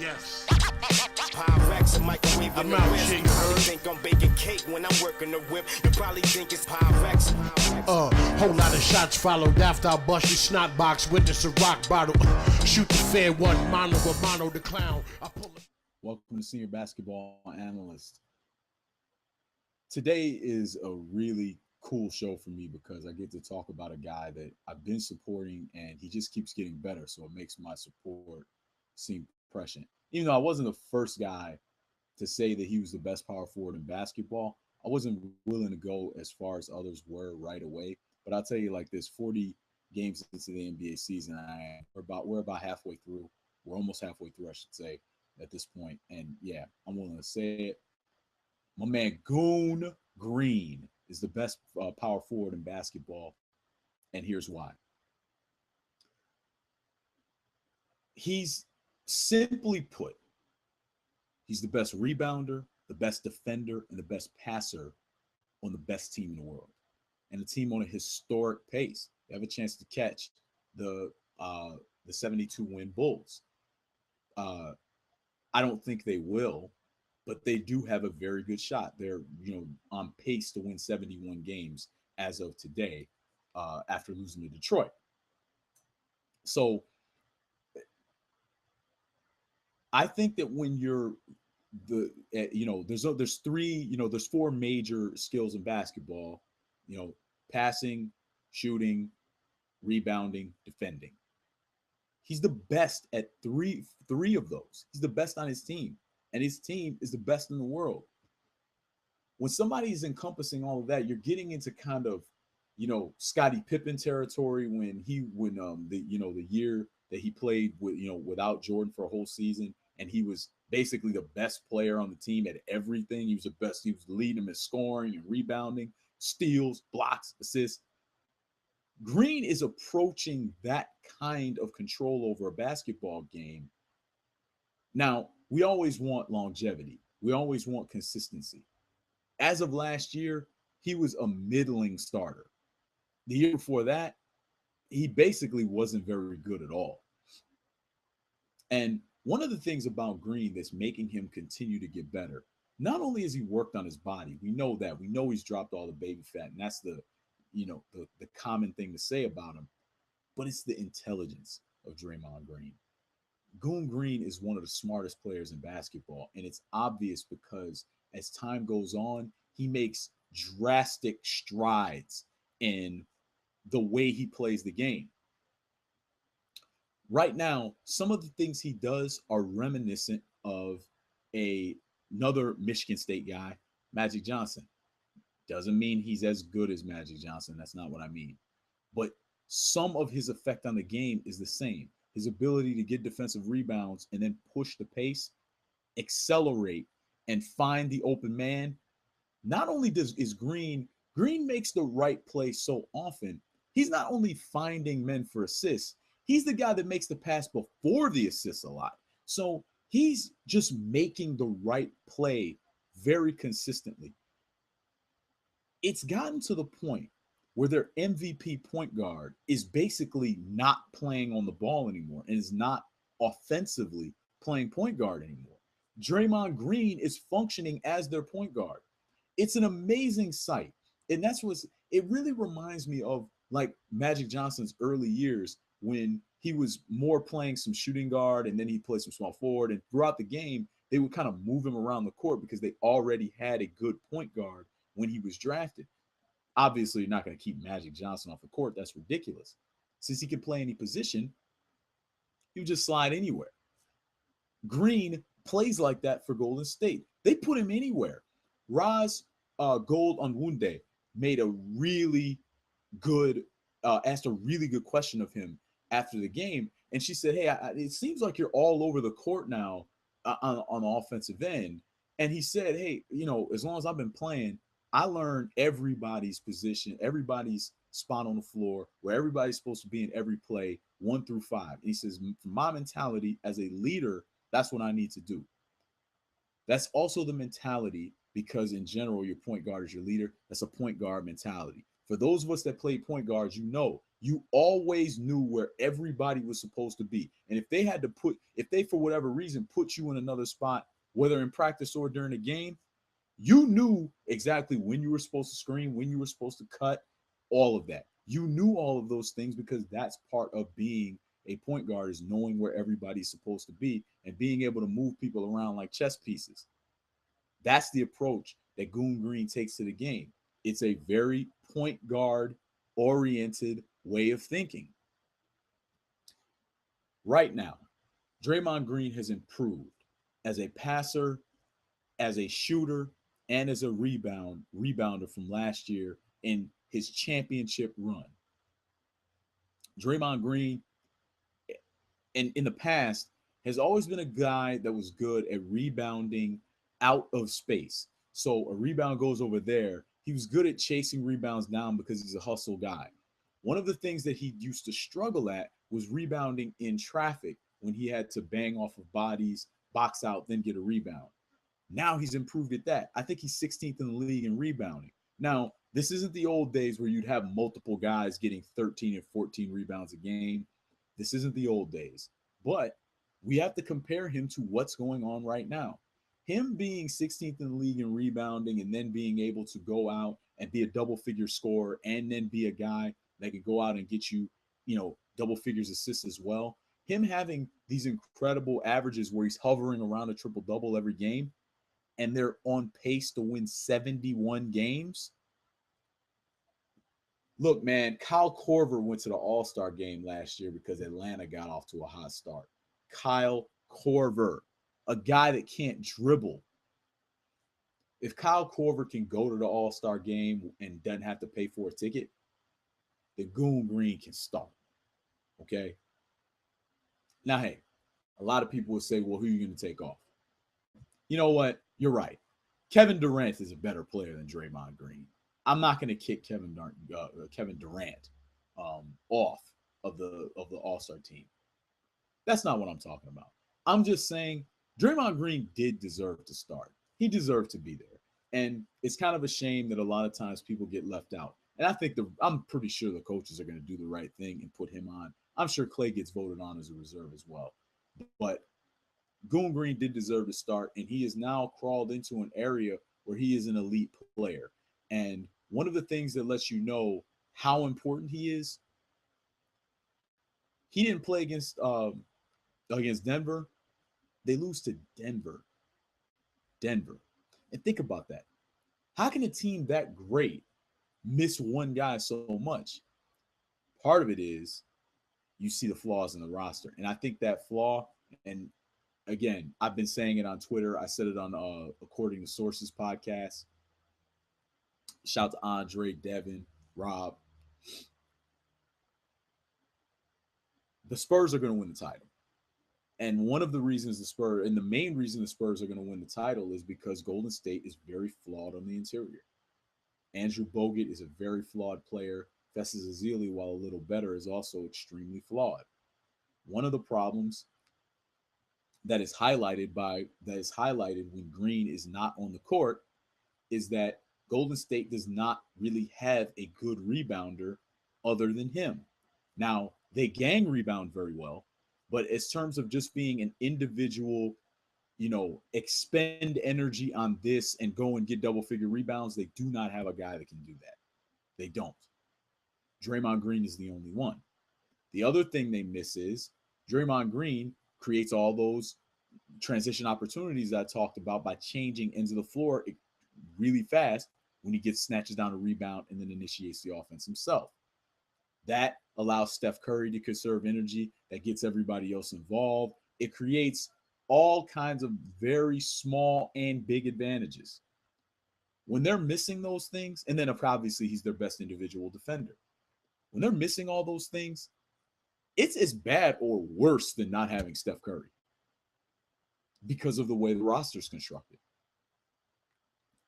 Yes. Pyrex and microwave in I'm the out whip. here, You you probably heard? think I'm baking cake when I'm working the whip. You probably think it's Pyrex. Whole lot of shots followed after I bust your snot box. Witness a rock bottle. Shoot the fair one, mono or mono the clown. I pull it. Welcome to Senior Basketball Analyst. Today is a really cool show for me because I get to talk about a guy that I've been supporting and he just keeps getting better. So it makes my support seem prescient. Even though I wasn't the first guy to say that he was the best power forward in basketball, I wasn't willing to go as far as others were right away. But I'll tell you like this, 40 games into the NBA season, we're about halfway through. We're almost halfway through, I should say, at this point. And yeah, I'm willing to say it. My man Goon Green is the best power forward in basketball, and here's why. He's simply put, he's the best rebounder, the best defender, and the best passer on the best team in the world, and a team on a historic pace. They have a chance to catch the 72 win Bulls. I don't think they will, but they do have a very good shot. They're on pace to win 71 games as of today, after losing to Detroit. So I think that when you're there's four major skills in basketball, passing, shooting, rebounding, defending. He's the best at three of those. He's the best on his team, and his team is the best in the world. When somebody is encompassing all of that, you're getting into kind of, Scottie Pippen territory when the year that he played without Jordan for a whole season, and he was basically the best player on the team at everything. He was the best. He was leading them in scoring and rebounding, steals, blocks, assists. Green is approaching that kind of control over a basketball game. Now, we always want longevity. We always want consistency. As of last year, he was a middling starter. The year before that, he basically wasn't very good at all. And one of the things about Green that's making him continue to get better, not only has he worked on his body, we know that. We know he's dropped all the baby fat, and that's the common thing to say about him, but it's the intelligence of Draymond Green. Goon Green is one of the smartest players in basketball, and it's obvious because as time goes on, he makes drastic strides in the way he plays the game. Right now, some of the things he does are reminiscent of another Michigan State guy, Magic Johnson. Doesn't mean he's as good as Magic Johnson. That's not what I mean. But some of his effect on the game is the same. His ability to get defensive rebounds and then push the pace, accelerate, and find the open man. Not only is Green makes the right play so often, he's not only finding men for assists, he's the guy that makes the pass before the assist a lot. So he's just making the right play very consistently. It's gotten to the point where their MVP point guard is basically not playing on the ball anymore and is not offensively playing point guard anymore. Draymond Green is functioning as their point guard. It's an amazing sight. And it really reminds me of like Magic Johnson's early years when he was more playing some shooting guard and then he played some small forward. And throughout the game, they would kind of move him around the court because they already had a good point guard when he was drafted. Obviously, you're not going to keep Magic Johnson off the court. That's ridiculous. Since he can play any position, he would just slide anywhere. Green plays like that for Golden State. They put him anywhere. Raz Gold Onwunde made a really good, asked a really good question of him after the game. And she said, hey, it seems like you're all over the court now on the offensive end. And he said, hey, as long as I've been playing, I learned everybody's position, everybody's spot on the floor, where everybody's supposed to be in every play, 1 through 5. And he says, for my mentality as a leader, that's what I need to do. That's also the mentality because in general, your point guard is your leader. That's a point guard mentality. For those of us that play point guards, You always knew where everybody was supposed to be. And if they for whatever reason put you in another spot, whether in practice or during a game, you knew exactly when you were supposed to screen, when you were supposed to cut, all of that. You knew all of those things because that's part of being a point guard, is knowing where everybody's supposed to be and being able to move people around like chess pieces. That's the approach that Goon Green takes to the game. It's a very point guard oriented way of thinking. Right now, Draymond Green has improved as a passer, as a shooter, and as a rebounder from last year in his championship run. Draymond Green, in the past, has always been a guy that was good at rebounding out of space. So a rebound goes over there. He was good at chasing rebounds down because he's a hustle guy. One of the things that he used to struggle at was rebounding in traffic when he had to bang off of bodies, box out, then get a rebound. Now he's improved at that. I think he's 16th in the league in rebounding. Now, this isn't the old days where you'd have multiple guys getting 13 and 14 rebounds a game. This isn't the old days. But we have to compare him to what's going on right now. Him being 16th in the league in rebounding and then being able to go out and be a double figure scorer and then be a guy that can go out and get you, double figures assists as well. Him having these incredible averages where he's hovering around a triple double every game, and they're on pace to win 71 games. Look, man, Kyle Korver went to the All-Star game last year because Atlanta got off to a hot start. Kyle Korver, a guy that can't dribble. If Kyle Korver can go to the All-Star game and doesn't have to pay for a ticket, then Goon Green can start. Okay? Now, hey, a lot of people will say, well, who are you going to take off? You know what? You're right. Kevin Durant is a better player than Draymond Green. I'm not going to kick Kevin Durant off of the All-Star team. That's not what I'm talking about. I'm just saying Draymond Green did deserve to start. He deserved to be there. And it's kind of a shame that a lot of times people get left out. And I'm pretty sure the coaches are going to do the right thing and put him on. I'm sure Clay gets voted on as a reserve as well. But Goon Green did deserve to start, and he has now crawled into an area where he is an elite player. And one of the things that lets you know how important he is, he didn't play against Denver. They lose to Denver. And think about that. How can a team that great miss one guy so much? Part of it is you see the flaws in the roster. And I think that flaw, and again, I've been saying it on Twitter. I said it on According to Sources podcast. Shout out to Andre, Devin, Rob. The Spurs are going to win the title. And one of the reasons the main reason the Spurs are going to win the title is because Golden State is very flawed on the interior. Andrew Bogut is a very flawed player. Festus Ezeli, while a little better, is also extremely flawed. One of the problems that is highlighted when Green is not on the court is that Golden State does not really have a good rebounder other than him. Now, they gang rebound very well, but as terms of just being an individual, expend energy on this and go and get double figure rebounds, they do not have a guy that can do that. They don't. Draymond Green is the only one. The other thing they miss is Draymond Green creates all those transition opportunities that I talked about by changing ends of the floor really fast when he snatches down a rebound and then initiates the offense himself. That allows Steph Curry to conserve energy. That gets everybody else involved. It creates all kinds of very small and big advantages. When they're missing those things, and then obviously he's their best individual defender. When they're missing all those things, it's as bad or worse than not having Steph Curry because of the way the roster's constructed.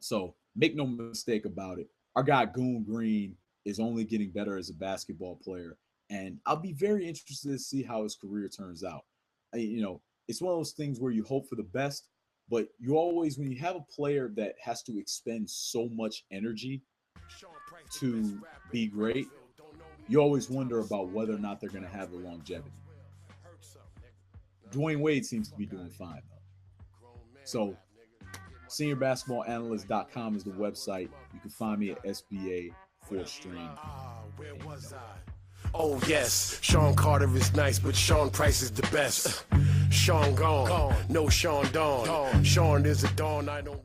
So make no mistake about it. Our guy Goon Green is only getting better as a basketball player. And I'll be very interested to see how his career turns out. It's one of those things where you hope for the best, but you always, when you have a player that has to expend so much energy to be great, you always wonder about whether or not they're going to have the longevity. Dwayne Wade seems to be doing fine, though. So, seniorbasketballanalyst.com is the website. You can find me at SBA 4th Stream. Where was I? Oh yes, Sean Carter is nice, but Sean Price is the best. Sean gone, no Sean Dawn. Sean is a dawn I don't